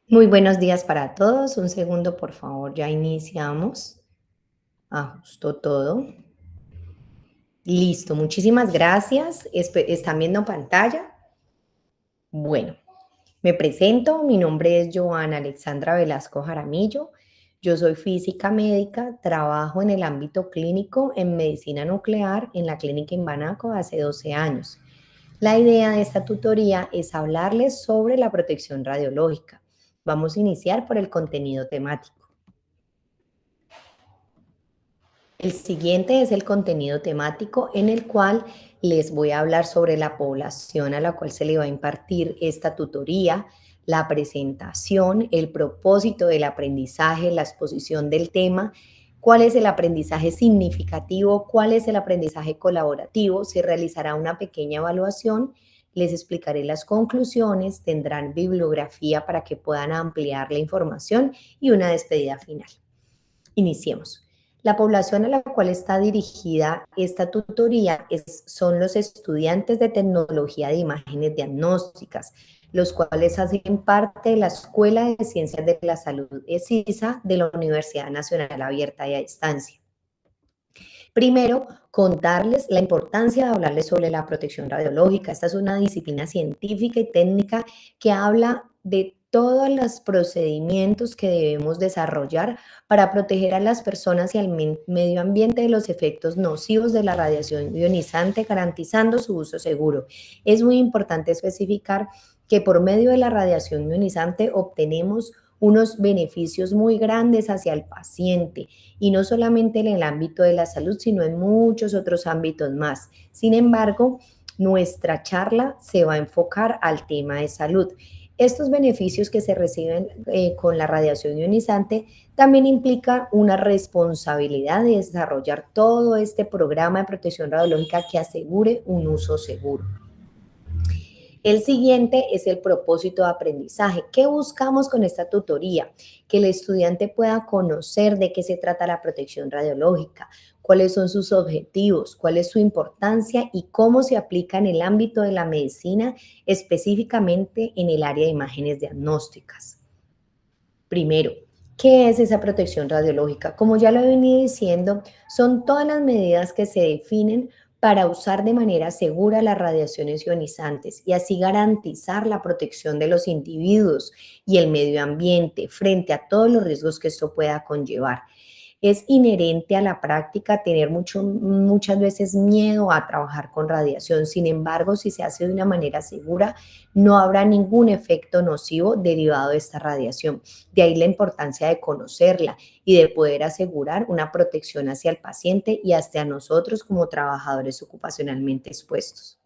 Muy buenos días para todos. Un segundo, por favor, ya iniciamos. Ajusto todo. Listo, muchísimas gracias. ¿Están viendo pantalla? Bueno, me presento. Mi nombre es Joana Alexandra Velasco Jaramillo. Yo soy física médica, trabajo en el ámbito clínico en medicina nuclear en la clínica Imbanaco hace 12 años. La idea de esta tutoría es hablarles sobre la protección radiológica. Vamos a iniciar por el contenido temático. El siguiente es el contenido temático en el cual les voy a hablar sobre la población a la cual se le va a impartir esta tutoría, la presentación, el propósito del aprendizaje, la exposición del tema, cuál es el aprendizaje significativo, cuál es el aprendizaje colaborativo, se realizará una pequeña evaluación, les explicaré las conclusiones, tendrán bibliografía para que puedan ampliar la información y una despedida final. Iniciemos. La población a la cual está dirigida esta tutoría son los estudiantes de tecnología de imágenes diagnósticas, los cuales hacen parte de la Escuela de Ciencias de la Salud ESISA de la Universidad Nacional Abierta y a Distancia. Primero, contarles la importancia de hablarles sobre la protección radiológica. Esta es una disciplina científica y técnica que habla de todos los procedimientos que debemos desarrollar para proteger a las personas y al medio ambiente de los efectos nocivos de la radiación ionizante, garantizando su uso seguro. Es muy importante especificar que por medio de la radiación ionizante obtenemos unos beneficios muy grandes hacia el paciente y no solamente en el ámbito de la salud, sino en muchos otros ámbitos más. Sin embargo, nuestra charla se va a enfocar al tema de salud. Estos beneficios que se reciben con la radiación ionizante también implica una responsabilidad de desarrollar todo este programa de protección radiológica que asegure un uso seguro. El siguiente es el propósito de aprendizaje. ¿Qué buscamos con esta tutoría? Que el estudiante pueda conocer de qué se trata la protección radiológica, cuáles son sus objetivos, cuál es su importancia y cómo se aplica en el ámbito de la medicina, específicamente en el área de imágenes diagnósticas. Primero, ¿qué es esa protección radiológica? Como ya lo he venido diciendo, son todas las medidas que se definen para usar de manera segura las radiaciones ionizantes y así garantizar la protección de los individuos y el medio ambiente frente a todos los riesgos que esto pueda conllevar. Es inherente a la práctica tener muchas veces miedo a trabajar con radiación. Sin embargo, si se hace de una manera segura, no habrá ningún efecto nocivo derivado de esta radiación. De ahí la importancia de conocerla y de poder asegurar una protección hacia el paciente y hacia nosotros como trabajadores ocupacionalmente expuestos.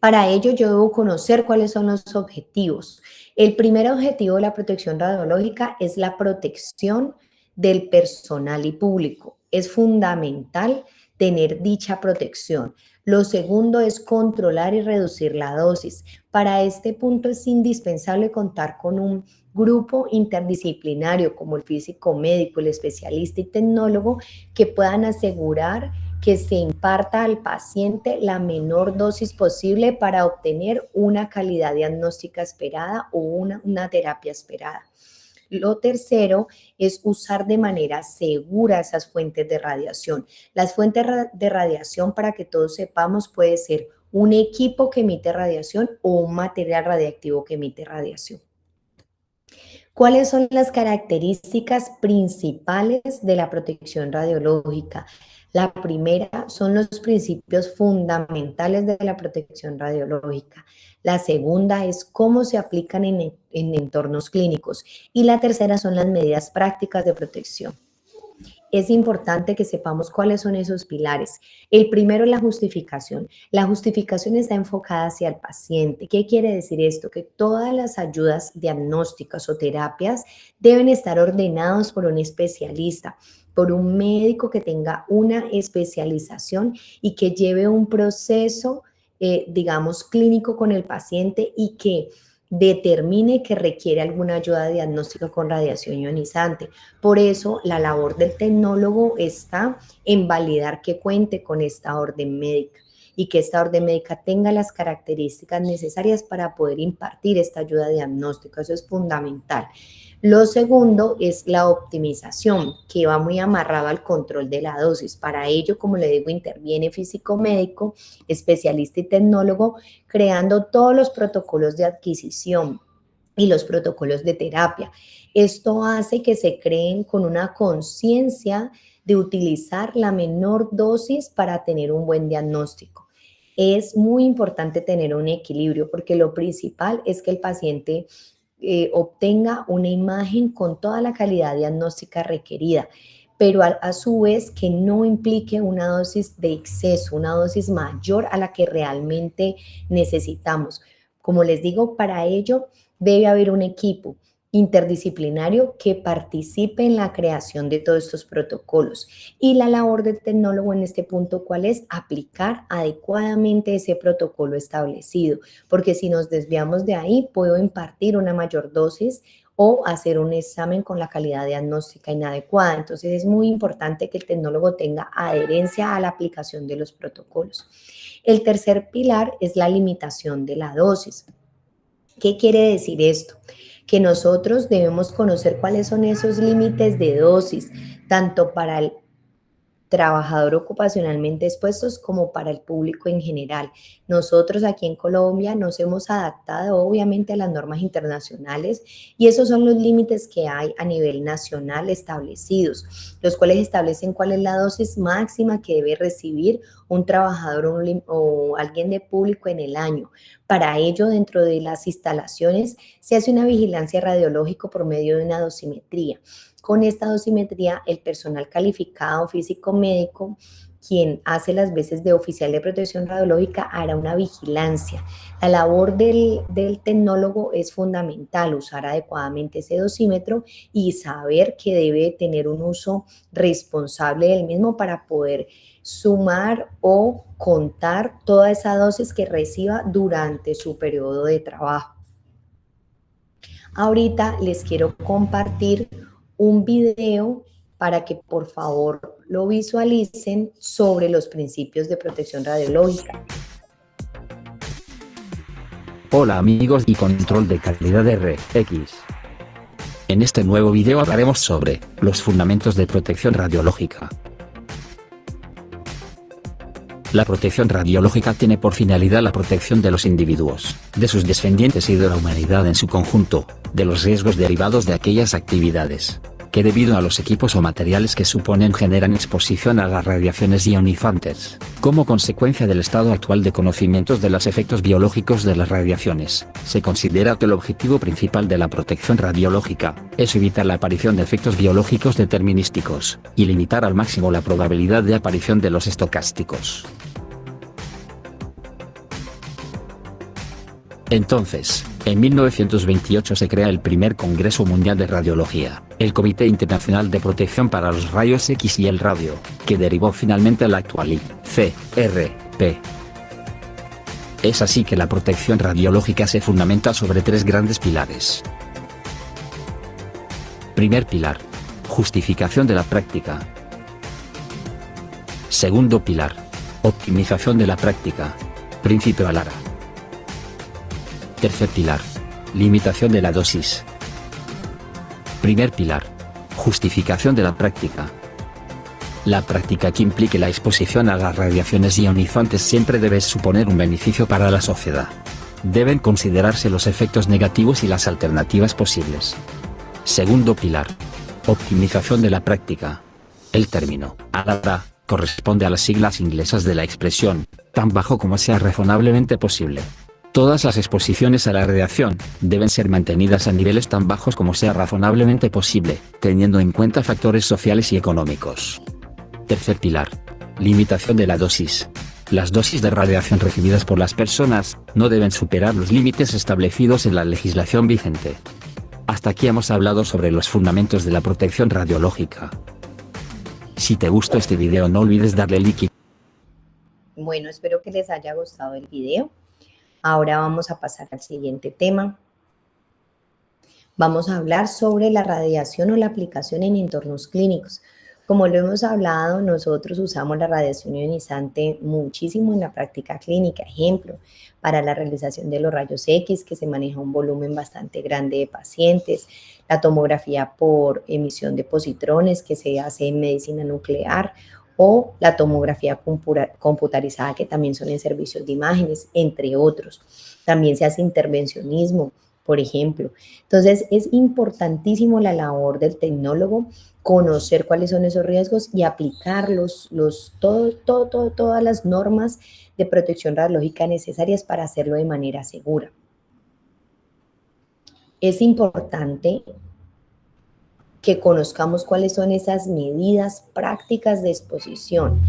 Para ello, yo debo conocer cuáles son los objetivos. El primer objetivo de la protección radiológica es la protección del personal y público. Es fundamental tener dicha protección. Lo segundo es controlar y reducir la dosis. Para este punto es indispensable contar con un grupo interdisciplinario como el físico médico, el especialista y tecnólogo que puedan asegurar que se imparta al paciente la menor dosis posible para obtener una calidad diagnóstica esperada o una terapia esperada. Lo tercero es usar de manera segura esas fuentes de radiación. Las fuentes de radiación, para que todos sepamos, puede ser un equipo que emite radiación o un material radiactivo que emite radiación. ¿Cuáles son las características principales de la protección radiológica? La primera son los principios fundamentales de la protección radiológica. La segunda es cómo se aplican en entornos clínicos. Y la tercera son las medidas prácticas de protección. Es importante que sepamos cuáles son esos pilares. El primero es la justificación. La justificación está enfocada hacia el paciente. ¿Qué quiere decir esto? Que todas las ayudas diagnósticas o terapias deben estar ordenados por un especialista, por un médico que tenga una especialización y que lleve un proceso, digamos, clínico con el paciente y que determine que requiere alguna ayuda diagnóstica con radiación ionizante. Por eso, la labor del tecnólogo está en validar que cuente con esta orden médica. y que esta orden médica tenga las características necesarias para poder impartir esta ayuda diagnóstica. Eso es fundamental. Lo segundo es la optimización, que va muy amarrado al control de la dosis. Para ello, como le digo, interviene físico médico, especialista y tecnólogo, creando todos los protocolos de adquisición y los protocolos de terapia. Esto hace que se creen con una conciencia de utilizar la menor dosis para tener un buen diagnóstico. Es muy importante tener un equilibrio porque lo principal es que el paciente obtenga una imagen con toda la calidad diagnóstica requerida, pero a su vez que no implique una dosis de exceso, una dosis mayor a la que realmente necesitamos. Como les digo, para ello debe haber un equipo interdisciplinario que participe en la creación de todos estos protocolos. Y la labor del tecnólogo en este punto, ¿cuál es? Aplicar adecuadamente ese protocolo establecido, porque si nos desviamos de ahí, puedo impartir una mayor dosis o hacer un examen con la calidad diagnóstica inadecuada. Entonces es muy importante que el tecnólogo tenga adherencia a la aplicación de los protocolos. El tercer pilar es la limitación de la dosis. ¿Qué quiere decir esto? Que nosotros debemos conocer cuáles son esos límites de dosis, tanto para el trabajador ocupacionalmente expuestos como para el público en general. Nosotros aquí en Colombia nos hemos adaptado obviamente a las normas internacionales y esos son los límites que hay a nivel nacional establecidos, los cuales establecen cuál es la dosis máxima que debe recibir un trabajador o alguien de público en el año. Para ello, dentro de las instalaciones se hace una vigilancia radiológica por medio de una dosimetría. Con esta dosimetría, el personal calificado físico-médico, quien hace las veces de oficial de protección radiológica, hará una vigilancia. La labor del tecnólogo es fundamental, usar adecuadamente ese dosímetro y saber que debe tener un uso responsable del mismo para poder sumar o contar toda esa dosis que reciba durante su periodo de trabajo. Ahorita les quiero compartir un video para que por favor lo visualicen sobre los principios de protección radiológica. Hola amigos y control de calidad RX. En este nuevo video hablaremos sobre los fundamentos de protección radiológica. La protección radiológica tiene por finalidad la protección de los individuos, de sus descendientes y de la humanidad en su conjunto, de los riesgos derivados de aquellas actividades, que debido a los equipos o materiales que suponen generan exposición a las radiaciones ionizantes. Como consecuencia del estado actual de conocimientos de los efectos biológicos de las radiaciones, se considera que el objetivo principal de la protección radiológica es evitar la aparición de efectos biológicos determinísticos, y limitar al máximo la probabilidad de aparición de los estocásticos. Entonces, en 1928 se crea el primer Congreso Mundial de Radiología, el Comité Internacional de Protección para los Rayos X y el Radio, que derivó finalmente al actual ICRP. Es así que la protección radiológica se fundamenta sobre tres grandes pilares. Primer pilar: justificación de la práctica. Segundo pilar: optimización de la práctica. Principio ALARA. Tercer pilar: limitación de la dosis. Primer pilar: justificación de la práctica. La práctica que implique la exposición a las radiaciones ionizantes siempre debe suponer un beneficio para la sociedad. Deben considerarse los efectos negativos y las alternativas posibles. Segundo pilar: optimización de la práctica. El término ALARA corresponde a las siglas inglesas de la expresión, tan bajo como sea razonablemente posible. Todas las exposiciones a la radiación deben ser mantenidas a niveles tan bajos como sea razonablemente posible, teniendo en cuenta factores sociales y económicos. Tercer pilar: limitación de la dosis. Las dosis de radiación recibidas por las personas no deben superar los límites establecidos en la legislación vigente. Hasta aquí hemos hablado sobre los fundamentos de la protección radiológica. Si te gustó este video, no olvides darle like. Bueno, espero que les haya gustado el video. Ahora vamos a pasar al siguiente tema. Vamos a hablar sobre la radiación o la aplicación en entornos clínicos. Como lo hemos hablado, nosotros usamos la radiación ionizante muchísimo en la práctica clínica. Ejemplo, para la realización de los rayos X, que se maneja un volumen bastante grande de pacientes, la tomografía por emisión de positrones, que se hace en medicina nuclear, o la tomografía computarizada, que también son en servicios de imágenes, entre otros. También se hace intervencionismo, por ejemplo. Entonces, es importantísimo la labor del tecnólogo, conocer cuáles son esos riesgos y aplicar todas las normas de protección radiológica necesarias para hacerlo de manera segura. Es importante que conozcamos cuáles son esas medidas prácticas de exposición.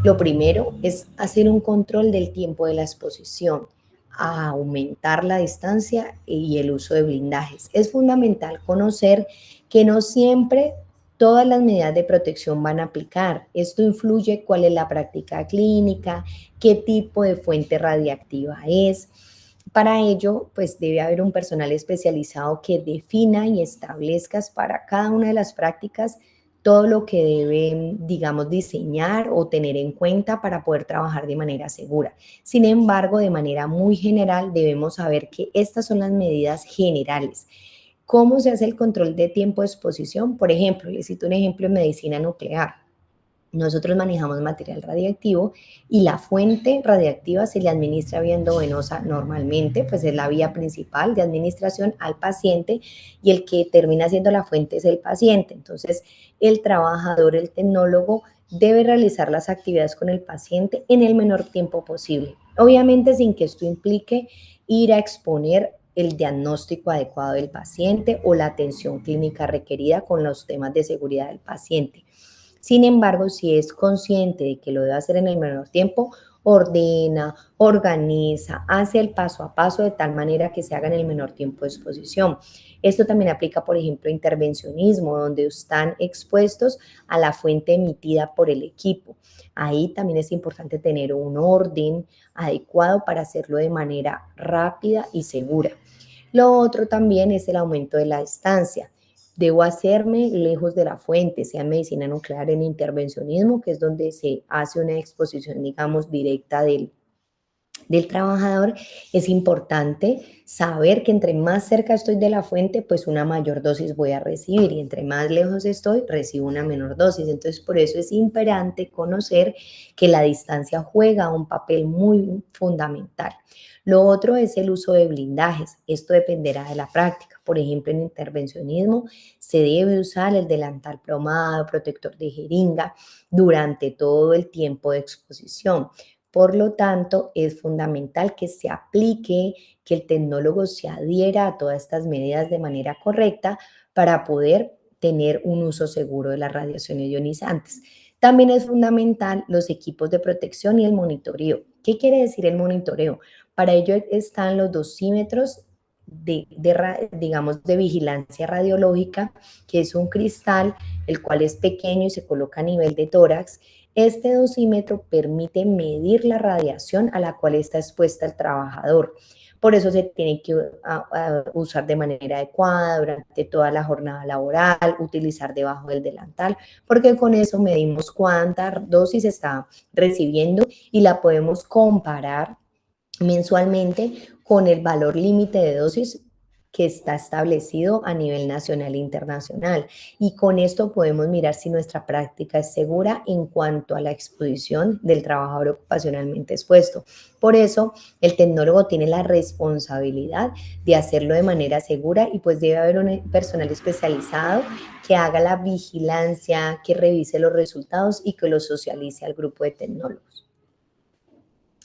Lo primero es hacer un control del tiempo de la exposición, a aumentar la distancia y el uso de blindajes. Es fundamental conocer que no siempre todas las medidas de protección van a aplicar. Esto influye cuál es la práctica clínica, qué tipo de fuente radiactiva es. Para ello, pues debe haber un personal especializado que defina y establezca para cada una de las prácticas todo lo que deben, digamos, diseñar o tener en cuenta para poder trabajar de manera segura. Sin embargo, de manera muy general, debemos saber que estas son las medidas generales. ¿Cómo se hace el control de tiempo de exposición? Por ejemplo, les cito un ejemplo en medicina nuclear. Nosotros manejamos material radiactivo y la fuente radiactiva se le administra vía endovenosa normalmente, pues es la vía principal de administración al paciente y el que termina siendo la fuente es el paciente. Entonces, el trabajador, el tecnólogo, debe realizar las actividades con el paciente en el menor tiempo posible. Obviamente sin que esto implique ir a exponer el diagnóstico adecuado del paciente o la atención clínica requerida con los temas de seguridad del paciente. Sin embargo, si es consciente de que lo debe hacer en el menor tiempo, ordena, organiza, hace el paso a paso de tal manera que se haga en el menor tiempo de exposición. Esto también aplica, por ejemplo, a intervencionismo, donde están expuestos a la fuente emitida por el equipo. Ahí también es importante tener un orden adecuado para hacerlo de manera rápida y segura. Lo otro también es el aumento de la distancia. Debo hacerme lejos de la fuente, sea en medicina nuclear, en intervencionismo, que es donde se hace una exposición, digamos, directa del trabajador. Es importante saber que entre más cerca estoy de la fuente, pues una mayor dosis voy a recibir y entre más lejos estoy, recibo una menor dosis. Entonces, por eso es imperante conocer que la distancia juega un papel muy fundamental. Lo otro es el uso de blindajes. Esto dependerá de la práctica. Por ejemplo, en intervencionismo se debe usar el delantal plomado, protector de jeringa durante todo el tiempo de exposición. Por lo tanto, es fundamental que se aplique, que el tecnólogo se adhiera a todas estas medidas de manera correcta para poder tener un uso seguro de las radiaciones ionizantes. También es fundamental los equipos de protección y el monitoreo. ¿Qué quiere decir el monitoreo? Para ello están los dosímetros digamos, de vigilancia radiológica, que es un cristal, el cual es pequeño y se coloca a nivel de tórax. Este dosímetro permite medir la radiación a la cual está expuesta el trabajador. Por eso se tiene que usar de manera adecuada durante toda la jornada laboral, utilizar debajo del delantal, porque con eso medimos cuánta dosis está recibiendo y la podemos comparar mensualmente con el valor límite de dosis que está establecido a nivel nacional e internacional. Y con esto podemos mirar si nuestra práctica es segura en cuanto a la exposición del trabajador ocupacionalmente expuesto. Por eso, el tecnólogo tiene la responsabilidad de hacerlo de manera segura y pues debe haber un personal especializado que haga la vigilancia, que revise los resultados y que los socialice al grupo de tecnólogos.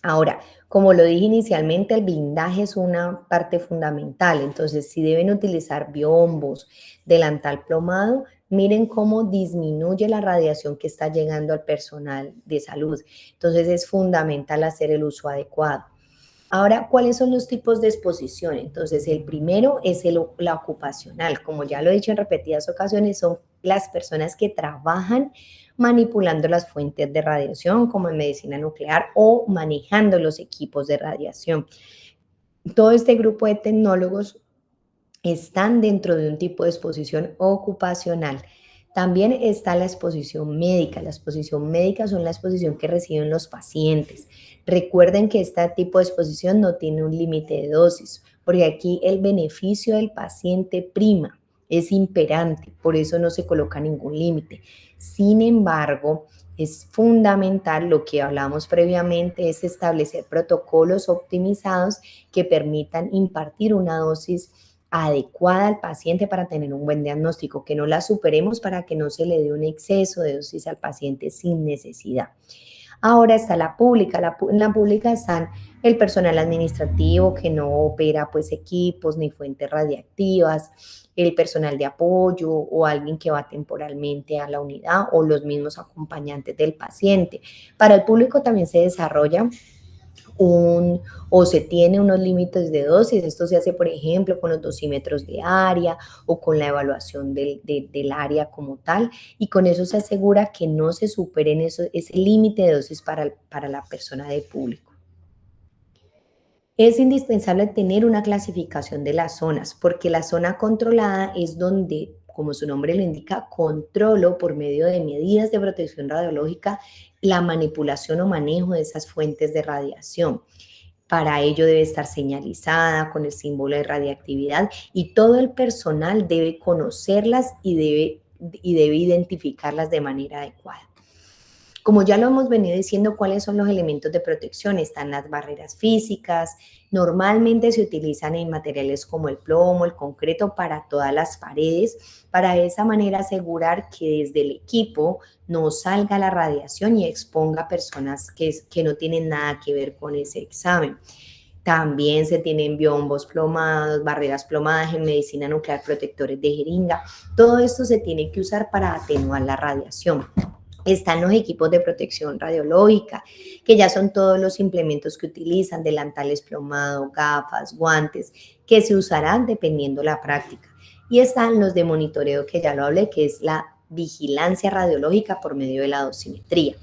Ahora, como lo dije inicialmente, el blindaje es una parte fundamental. Entonces, si deben utilizar biombos, delantal plomado, miren cómo disminuye la radiación que está llegando al personal de salud. Entonces, es fundamental hacer el uso adecuado. Ahora, ¿cuáles son los tipos de exposición? Entonces, el primero es la ocupacional. Como ya lo he dicho en repetidas ocasiones, son las personas que trabajan manipulando las fuentes de radiación, como en medicina nuclear, o manejando los equipos de radiación. Todo este grupo de tecnólogos están dentro de un tipo de exposición ocupacional. También está la exposición médica. La exposición médica son la exposición que reciben los pacientes. Recuerden que este tipo de exposición no tiene un límite de dosis, porque aquí el beneficio del paciente prima, es imperante, por eso no se coloca ningún límite. Sin embargo, es fundamental, lo que hablamos previamente, es establecer protocolos optimizados que permitan impartir una dosis adecuada al paciente para tener un buen diagnóstico, que no la superemos para que no se le dé un exceso de dosis al paciente sin necesidad. Ahora está la pública. En la pública están el personal administrativo que no opera pues equipos ni fuentes radiactivas, el personal de apoyo o alguien que va temporalmente a la unidad o los mismos acompañantes del paciente. Para el público también se desarrolla o se tiene unos límites de dosis. Esto se hace, por ejemplo, con los dosímetros de área o con la evaluación del área como tal, y con eso se asegura que no se superen ese límite de dosis para la persona de público. Es indispensable tener una clasificación de las zonas, porque la zona controlada es donde, como su nombre lo indica, controlo por medio de medidas de protección radiológica la manipulación o manejo de esas fuentes de radiación. Para ello debe estar señalizada con el símbolo de radiactividad y todo el personal debe conocerlas y debe identificarlas de manera adecuada. Como ya lo hemos venido diciendo, ¿cuáles son los elementos de protección? Están las barreras físicas. Normalmente se utilizan en materiales como el plomo, el concreto para todas las paredes, para de esa manera asegurar que desde el equipo no salga la radiación y exponga a personas que no tienen nada que ver con ese examen. También se tienen biombos plomados, barreras plomadas en medicina nuclear, protectores de jeringa. Todo esto se tiene que usar para atenuar la radiación. Están los equipos de protección radiológica, que ya son todos los implementos que utilizan, delantales plomados, gafas, guantes, que se usarán dependiendo la práctica. Y están los de monitoreo, que ya lo hablé, que es la vigilancia radiológica por medio de la dosimetría.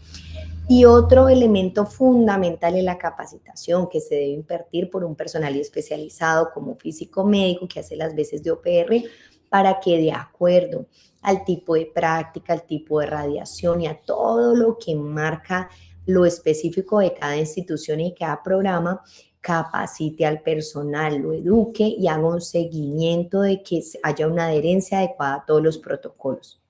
Y otro elemento fundamental es la capacitación, que se debe impartir por un personal especializado como físico médico que hace las veces de OPR, para que de acuerdo al tipo de práctica, al tipo de radiación y a todo lo que marca lo específico de cada institución y cada programa, capacite al personal, lo eduque y haga un seguimiento de que haya una adherencia adecuada a todos los protocolos.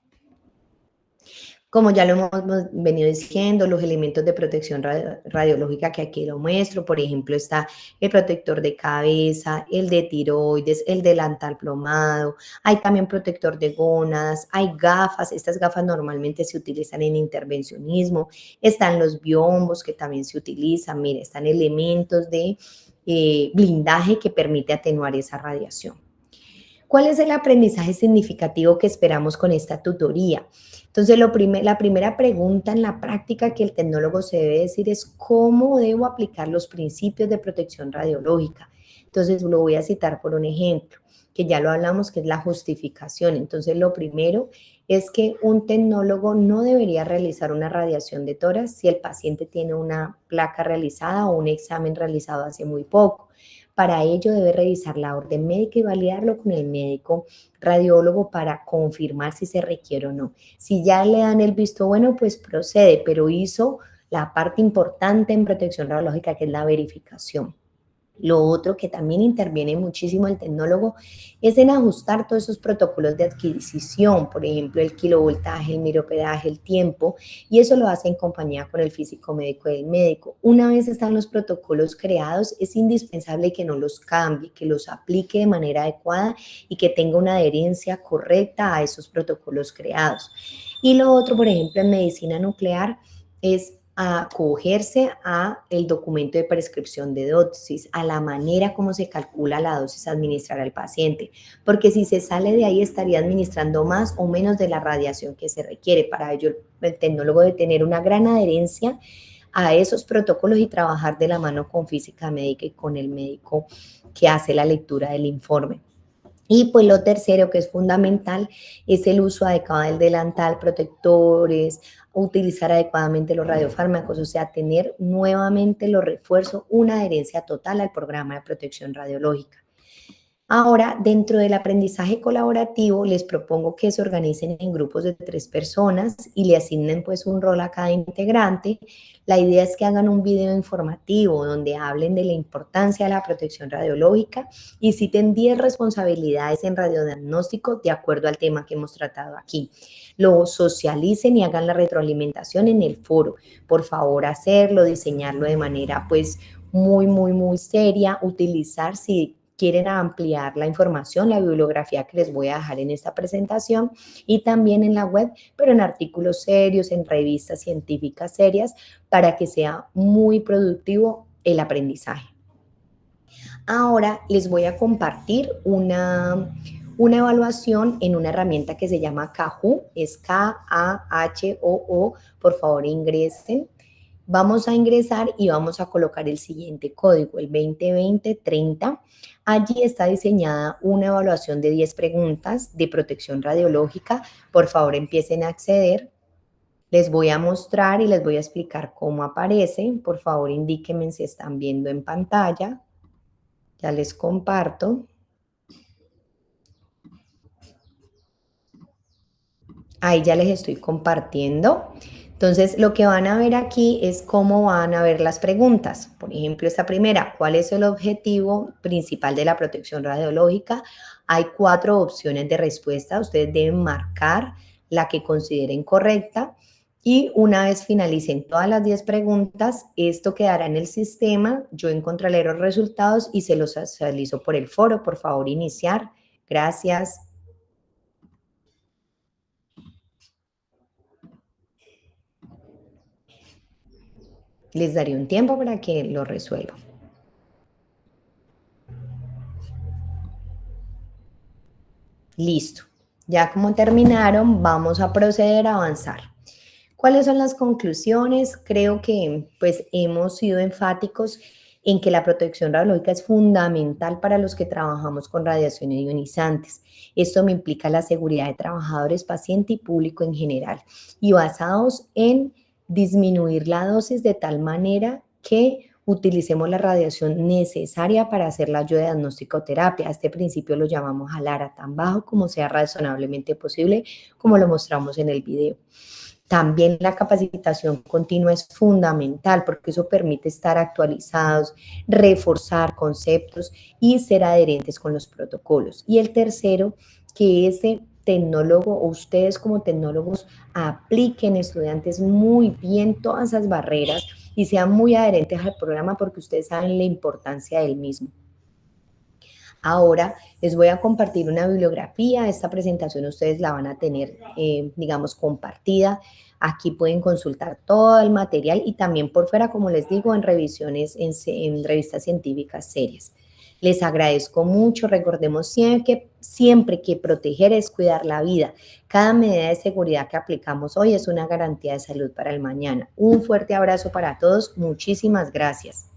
Como ya lo hemos venido diciendo, los elementos de protección radiológica que aquí lo muestro, por ejemplo, está el protector de cabeza, el de tiroides, el delantal plomado, hay también protector de gónadas, hay gafas, estas gafas normalmente se utilizan en intervencionismo, están los biombos que también se utilizan, mire, están elementos de blindaje que permite atenuar esa radiación. ¿Cuál es el aprendizaje significativo que esperamos con esta tutoría? Entonces, la primera pregunta en la práctica que el tecnólogo se debe decir es ¿cómo debo aplicar los principios de protección radiológica? Entonces, lo voy a citar por un ejemplo, que ya lo hablamos, que es la justificación. Entonces, lo primero es que un tecnólogo no debería realizar una radiación de tórax si el paciente tiene una placa realizada o un examen realizado hace muy poco. Para ello debe revisar la orden médica y validarlo con el médico radiólogo para confirmar si se requiere o no. Si ya le dan el visto bueno, pues procede, pero hizo la parte importante en protección radiológica, que es la verificación. Lo otro que también interviene muchísimo el tecnólogo es en ajustar todos esos protocolos de adquisición, por ejemplo, el kilovoltaje, el micropedaje, el tiempo, y eso lo hace en compañía con el físico médico y el médico. Una vez están los protocolos creados, es indispensable que no los cambie, que los aplique de manera adecuada y que tenga una adherencia correcta a esos protocolos creados. Y lo otro, por ejemplo, en medicina nuclear es acogerse a el documento de prescripción de dosis, a la manera como se calcula la dosis a administrar al paciente, porque si se sale de ahí estaría administrando más o menos de la radiación que se requiere. Para ello el tecnólogo debe tener una gran adherencia a esos protocolos y trabajar de la mano con física médica y con el médico que hace la lectura del informe. Y pues lo tercero, que es fundamental, es el uso adecuado del delantal, protectores, utilizar adecuadamente los radiofármacos, o sea, tener nuevamente los refuerzos, una adherencia total al programa de protección radiológica. Ahora, dentro del aprendizaje colaborativo, les propongo que se organicen en grupos de 3 personas y le asignen pues un rol a cada integrante. La idea es que hagan un video informativo donde hablen de la importancia de la protección radiológica y citen 10 responsabilidades en radiodiagnóstico de acuerdo al tema que hemos tratado aquí. Lo socialicen y hagan la retroalimentación en el foro. Por favor, hacerlo, diseñarlo de manera pues muy seria, utilizar si quieren ampliar la información, la bibliografía que les voy a dejar en esta presentación y también en la web, pero en artículos serios, en revistas científicas serias, para que sea muy productivo el aprendizaje. Ahora les voy a compartir una evaluación en una herramienta que se llama Kahoot, es K-A-H-O-O, por favor ingresen. Vamos a ingresar y vamos a colocar el siguiente código, el 2020-30. Allí está diseñada una evaluación de 10 preguntas de protección radiológica. Por favor, empiecen a acceder. Les voy a mostrar y les voy a explicar cómo aparece. Por favor, indíquenme si están viendo en pantalla. Ya les comparto. Ahí ya les estoy compartiendo. Entonces, lo que van a ver aquí es cómo van a ver las preguntas. Por ejemplo, esta primera, ¿cuál es el objetivo principal de la protección radiológica? Hay 4 opciones de respuesta. Ustedes deben marcar la que consideren correcta. Y una vez finalicen todas las 10 preguntas, esto quedará en el sistema. Yo encontraré los resultados y se los actualizo por el foro. Por favor, iniciar. Gracias. Les daré un tiempo para que lo resuelvan. Listo. Ya como terminaron, vamos a proceder a avanzar. ¿Cuáles son las conclusiones? Creo que pues hemos sido enfáticos en que la protección radiológica es fundamental para los que trabajamos con radiaciones ionizantes. Esto me implica la seguridad de trabajadores, paciente y público en general, y basados en disminuir la dosis de tal manera que utilicemos la radiación necesaria para hacer la diagnóstico terapia. Este principio lo llamamos ALARA, tan bajo como sea razonablemente posible, como lo mostramos en el video. También la capacitación continua es fundamental porque eso permite estar actualizados, reforzar conceptos y ser adherentes con los protocolos. Y el tercero, que ese tecnólogo o ustedes como tecnólogos apliquen, estudiantes, muy bien todas esas barreras y sean muy adherentes al programa porque ustedes saben la importancia del mismo. Ahora les voy a compartir una bibliografía. Esta presentación ustedes la van a tener, digamos, compartida. Aquí pueden consultar todo el material y también por fuera, como les digo, en revisiones, en revistas científicas serias. Les agradezco mucho. Recordemos siempre que proteger es cuidar la vida. Cada medida de seguridad que aplicamos hoy es una garantía de salud para el mañana. Un fuerte abrazo para todos. Muchísimas gracias.